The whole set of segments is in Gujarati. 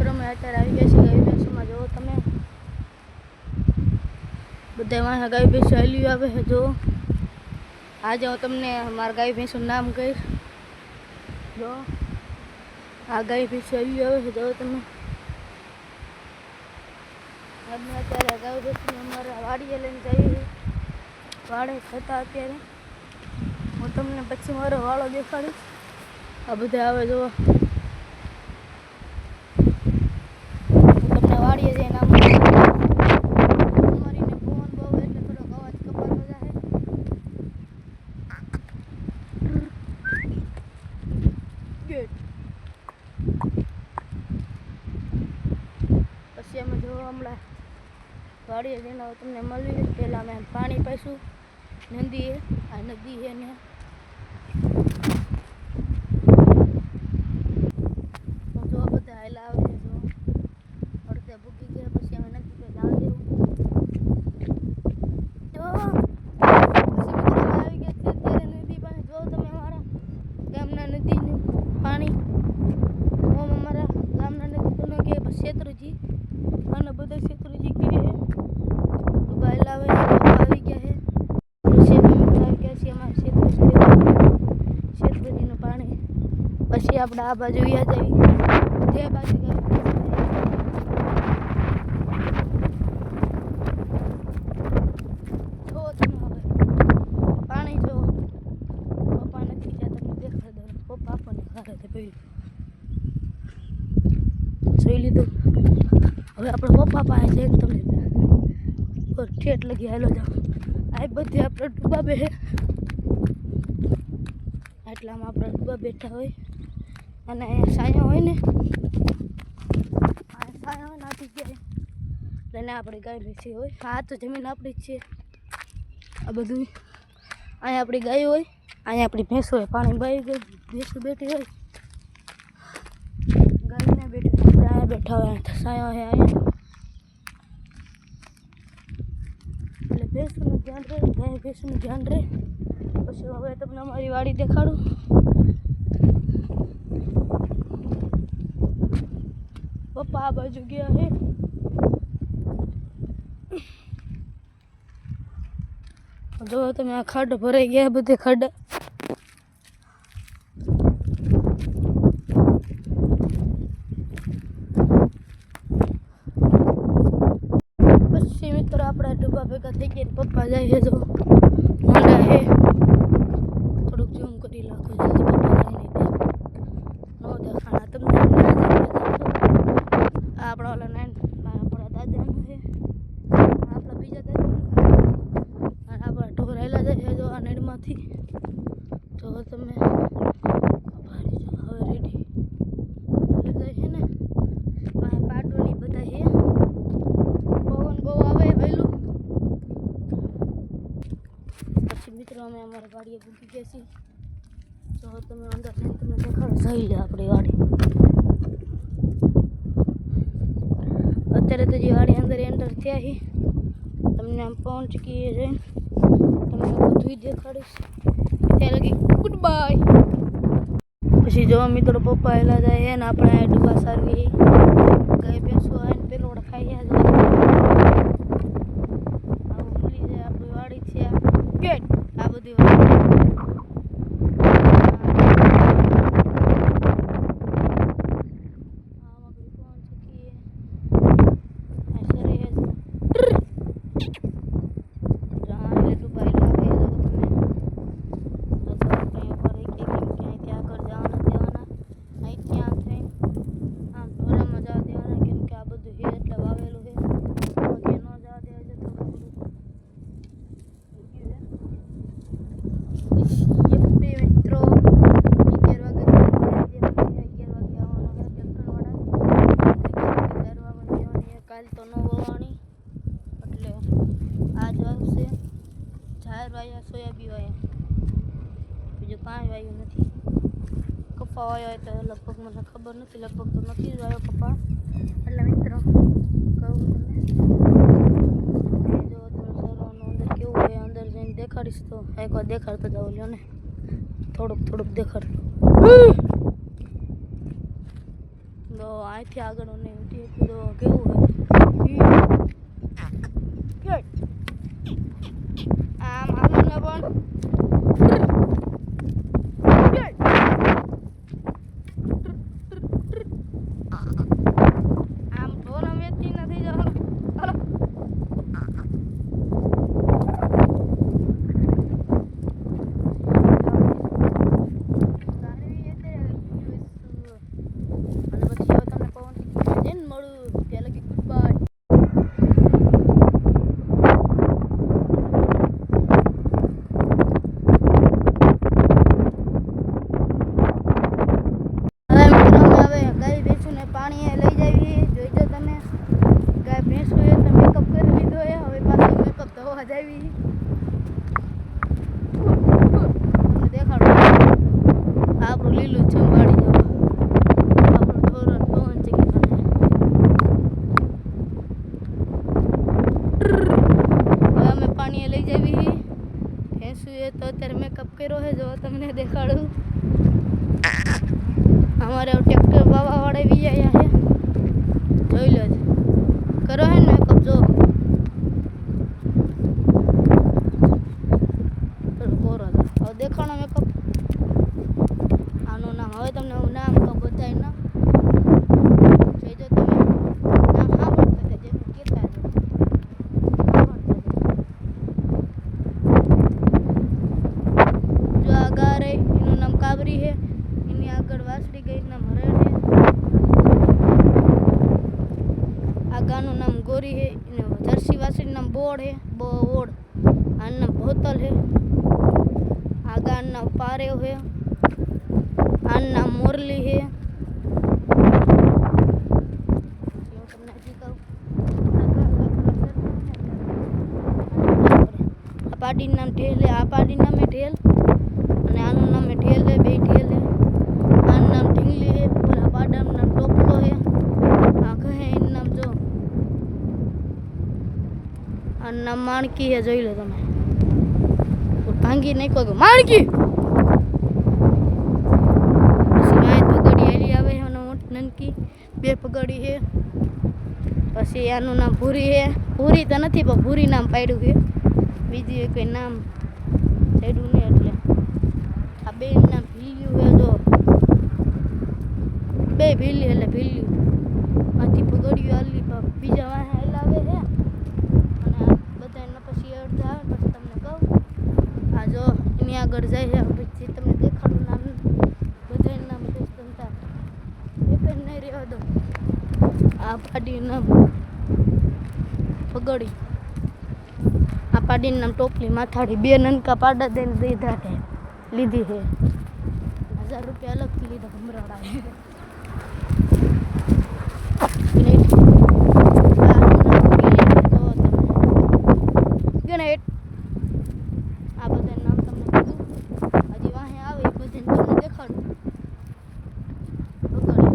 મિત્રો મેં અત્યારે આવી ગયા છે ગાય ભેંસોમાં જો તમે બધા વાંહે ગાય ભેંસો હાલી આવે છે જો આજે હું તમને મારા ગાય ભેંસોનું નામ કહીશ જો આ ગાય ભેંસો હાલી આવે છે જો તમે અમે અત્યારે ગાય ભેંસોને અમારા વાડીએ લઈને જઈએ વાડે થતા અત્યારે હું તમને પછી મારો વાળો દેખાડીશ આ બધા આવે જો તમને વાડીએ જઈને અમારીને પવન બહુ એટલે થોડોક અવાજ કપાતો જાય પછી અમે જો હમણાં વાડીએ જઈને તમને મળીએ પહેલાં અમે પાણી પાઈશું નદી આ નદી છે ને જો બધા હાલા આવે છે જો અડધે ભૂકી ગયા પછી અમે નદી પે લાવ દેવું જો પછી મિત્રો આવી ગયા છે અત્યારે નદી પાસે જો તમે અમારા ગામના નદીનું પાણી ઓમ અમારા ગામના નદી તો ન કે શેત્રુજી અને બધા શેત્રુજી કે દુબાઈ લાવે આવી ગયા છે શેત્રુજીનું પાણી પછી આપણે આ બાજુ યાદ આવી જે બાજુ જો તમે હવે પાણી જો પપ્પા નથી ગયા તમને દેખાડ દો પપ્પા આપણને ખારે છે પહેલું જોઈ લીધું હવે આપણે પપ્પા પાસે જઈને તમને ઠેઠ લગી હાલો જાઓ આ બધી આપણે ડૂબા છે એટલામાં આપણે ડૂબા બેઠા હોય અને અહીંયા સાયા હોય ને આ સાયા હોય નાથી જાય એટલે આપણી ગાય ભેંસી હોય આ તો જમીન આપણી જ છે આ બધું અહીંયા આપણી ગાય હોય અહીંયા આપણી ભેંસ હોય પાણી બાઈ ગઈ ભેંસ બેઠી હોય ગાયને બેઠી આપણે અહીંયા બેઠા હોય સાયા હોય અહીંયા એટલે ભેંસનું ધ્યાન રહે ગાય ભેંસનું ધ્યાન રહે પછી હવે તમને અમારી વાડી દેખાડું પપ્પા આ બાજુ ગયા છે જો તમે આ ખડ ભરાઈ ગયા બધે ખડ પછી મિત્રો આપણા ડબ્બા ભેગા થઈ ગયા પપ્પા જાય છે જો મોંડા હે થોડુંક ઝૂમ કરી નાખો જલ્દી પપ્પા જાય નહીં નો દેખાણા તમને આપણા ઓલા નાન આપણા દાદાનું છે આપણા બીજા દાદાનું અને આપણા ઢોરાયેલા જાય જો આ નેડમાંથી જો તમે ભારી જો હવે રેડી એટલે જાય છે ને પાડવાની બધા છે પવન બહુ આવે વહેલું પછી મિત્રો અમે અમારા વાડીએ પૂકી ગયા છીએ જો તમે અંદર જઈને તમને દેખાડો જઈ લે આપણી વાડી અત્યારે તો જે વાડી અંદર એન્ટર થયા છે તમને આમ પહોંચીએ જઈને તમને બધું દેખાડીશ ત્યાં લગી ગુડ બાય પછી જો મિત્રો પપ્પા એલા જાય ને આપણે ડૂબા સારવી ગાય ભેંસો આવે ને પેલો ખાઈ જાય આવું મળી જાય આપણી વાડી છે ગેટ આ બધી તો ન વવાણી એટલે આજ આવશે જાહેર વાયા સોયાબી વાયા બીજું કાંઈ વાયું નથી કપા વાયો હોય તો લગભગ મને ખબર નથી લગભગ તો નથી જ વાયો કપા એટલે મિત્રો કહું તમને જો તમે સરોનું અંદર કેવું હોય અંદર જઈને દેખાડીશ તો એકવાર દેખાડતો જાવ લ્યો ને થોડુંક દેખાડતો તો અહીંથી આગળ નહીં તો કેવું હોય આમ આમ ને પણ આમ ઢોલ વેચી નથી જવાનું. હાલો પાણી લઈ જાવી. જોઈજો તમે ગાય ભેંસ હોય તો મેકઅપ કરી લીધો હોય. હવે પાછો મેકઅપ ધોવા જાવી. તમને દેખાડો આપણું લીલું છે વાડી જવા આપણું ઢોર પવન છે કે હવે અમે પાણી લઈ જાવી. ભેંસ હોય તો અત્યારે મેકઅપ કર્યો છે. જો તમને દેખાડું हमारे ट्रैक्टर बाबा वाले भी आया है. જોઈ લો કરો હે ને કબજો કોરો હવે દેખાણો મેકઅપ. આનું નામ હવે તમને હું નામ કહું બધાય નામ જોઈજો તમે નામ સાંભળતા હતા જેમ કહેતા જો આ ગા રહી એનું નામ કાબરી છે. એની આગળ વાસળી ગઈ નામ હરણ છે. આ ગાનું નામ ગોરી છે. જર્સી વાસળી નામ બોડ છે. બોડ આનું નામ ભોતલ છે. આ ગાનું નામ પારેવ છે. આનું નામ મોરલી છે. તમને હજી કહું આ પાડીનું નામ ઢેલ છે. આ પાડીનું નામ ઢેલ અને આનું નામ ઢેલ છે. બે ઢેલ છે. આનું નામ ઢીંગલી છે. ઓલા પાડાનું નામ ટોપલો છે. આ કહે એનું નામ જો આનું નામ માણકી છે. જોઈ લો તમે ભાંગી નાખો કે માણકી. પછી ગાય પગડી હેલી આવે છે નનકી બે પગડી છે. પછી આનું નામ ભૂરી છે. ભૂરી તો નથી પણ ભૂરી નામ પાડ્યું છે. બીજું કોઈ નામ ચડ્યું નહીં એટલે આ બે નામ ભીલ્યું છે. જો બે ભીલ્યું એટલે ભીલ્યું આથી પગડ્યું આલી બીજા વાહે હલાવે છે. અને બધાને પછી અડધા આવે પછી તમને કહું આ જો એની આગળ જાય છે. પછી તમને દેખાડું નામ બધાને નામ તમતા એક જ નહીં રહેવા દો. આ પાડીનું નામ પગડી. આ પાડીનું નામ ટોપલી માથાડી. બે નનકા પાડા દઈને દીધા છે લીધી છે. 1000 રૂપિયા અલગથી લીધા ભમરાડા. ગણેટ આ બધા નામ તમને કીધું. હજી વાહે આવે એ બધાને તમને દેખાડું. પકડી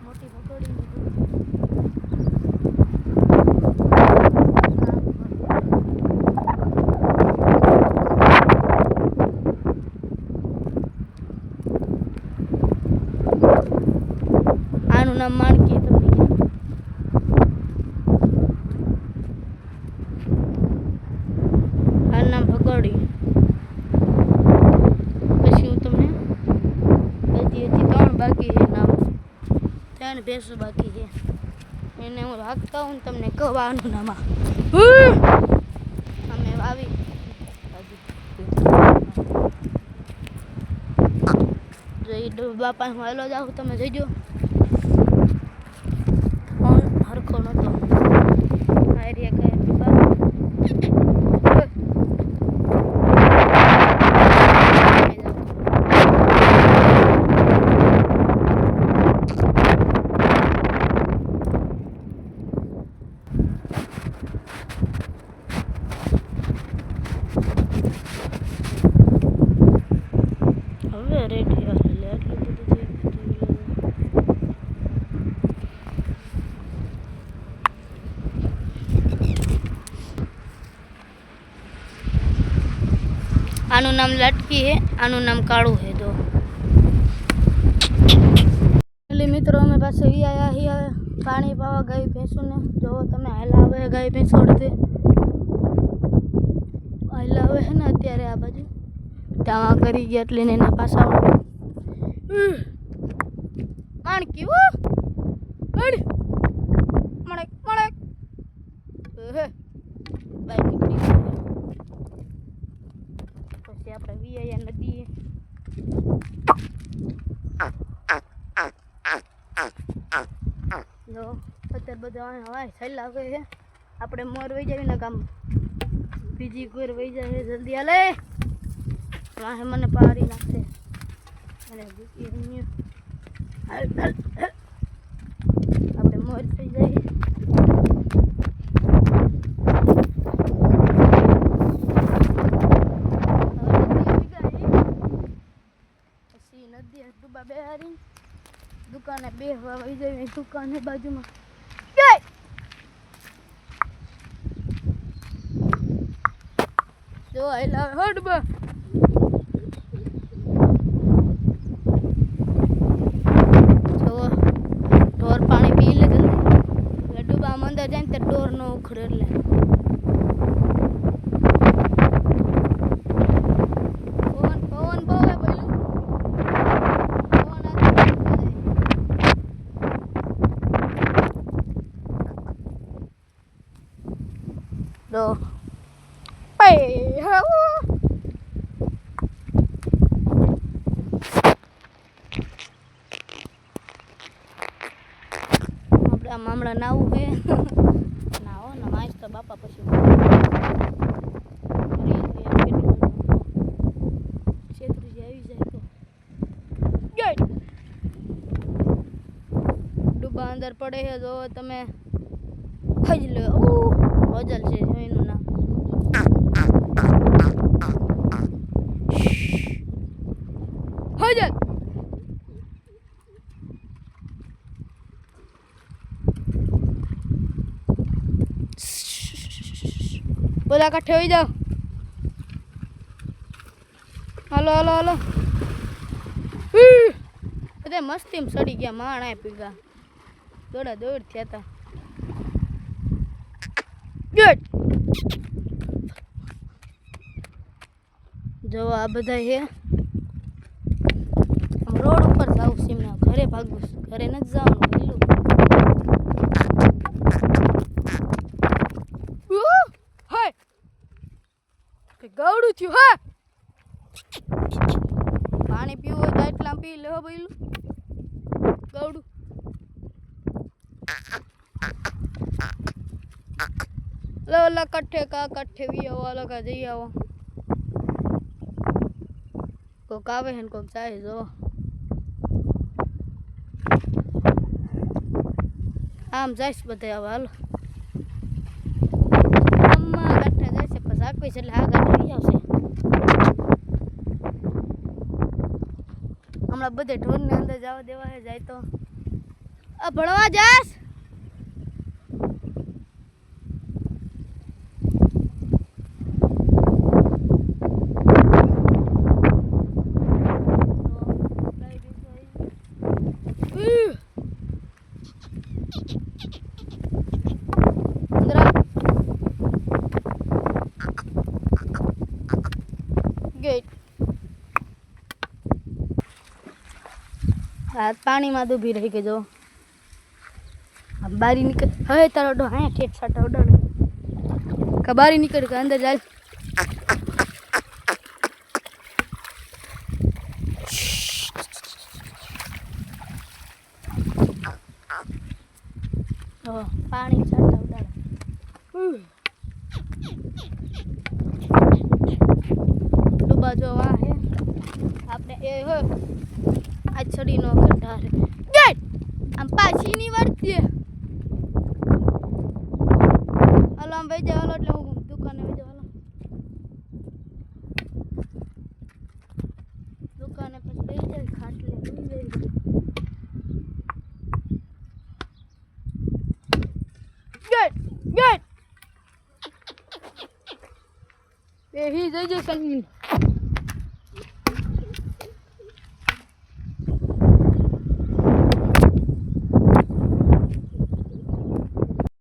મોટી પકડી આનું નામ માણકી. તમને આનું નામ ભગોડી. પછી હું તમને હજી 3 બાકી છે નામ. 3 ભેંસો બાકી છે. એને હું રાખતા હું તમને કહું આનું નામ અમે આવી જોઈ બાપા હું હાલો જાઉં. તમે જોઈજો ફોન હરખો નહોતો. આઈડિયા કઈ હવે રેડી એટલે આટલું બધું થઈ ગયું. આનું નામ લટકી है. આનું નામ કાળું है. तो મિત્રો અમે પાસે વી આવ્યા છીએ પાણી પાવા ગાય ભેંસોને જો તમે હલાવે ગાય ભેંસો અડધે હલાવે છે ને અત્યારે આ બાજુ ત્યાં કરી ગયા એટલે એના પાછા માણકી મળે મળે બાઈ નીકળી પછી આપણે વી આવ્યા નદીએ જો અત્યારે બધા હવા છેલ્લા આવે છે આપણે મોર વહી જાય ને કામ બીજી કોઈ વહી જાય જલ્દી હાલે વાહે મને પાડી નાખશે અને આપણે મોર થઈ જાય પછી નદી ડૂબા બેહારી દુકાને બેહવા વહી જાય દુકાને બાજુમાં જો આયલા હડબા જો ઢોર પાણી પી લે જલ્દી એટલે ડૂબામાં અંદર જાય ને તો ઢોર નો ઉખડે એટલે પવન બહુ હે બોલું do મામડા નાવું હે નાવો નમાજ તો બાપા પછી છેતરી આવી જાય તો ડૂબા અંદર પડે છે જો તમે હજ લો હોજલ છે એનું નામ હોજલ બોલા કાઠે હોઈ જાઓ હાલો હાલો હાલો બધા મસ્તી સડી ગયા માણા પીગા દોડા દોડ થયા હતા ગુડ જો આ બધા હે રોડ ઉપર જાવ સીમના ઘરે ભાગવું ઘરે નથી જવાનું પેલું હાય કે ગવડું થયું હા પાણી પીવું હોય તો એટલા પી લે પેલું ગવડું લો કઠે કા કઠે વી આવો લગા જઈ આવો કોક આવે હે ને કોક જાય જો આમ જઈશ બધા હવે હાલો અમ્મા કઠે જઈશે પછી આકવી છે એટલે આ ગાડી વી આવશે હમણાં બધે ઢોરની અંદર જવા દેવા હે જાય તો આ ભણવા જાસ ગેટ હાથ પાણીમાં તો ઊભી રહી ગઈ જો બારી નીકળ હવે તારો ડો હા ઠેઠ સાટા ઉડાડે કે બારી નીકળ કે અંદર જાય પાણી સાટા ઉડાડે ડૂબા જો વાં હે આપણે એ હો આ છડીનો ગઢા રે ગેટ આમ પાછી ની વર્તી હાલો આમ વઈ જાવ હાલો એટલે હું દુકાને વઈ જાવ હાલો દુકાને પછી વઈ જાય ખાટલે વઈ જાય ગેટ ગેટ એ હી જઈ જશે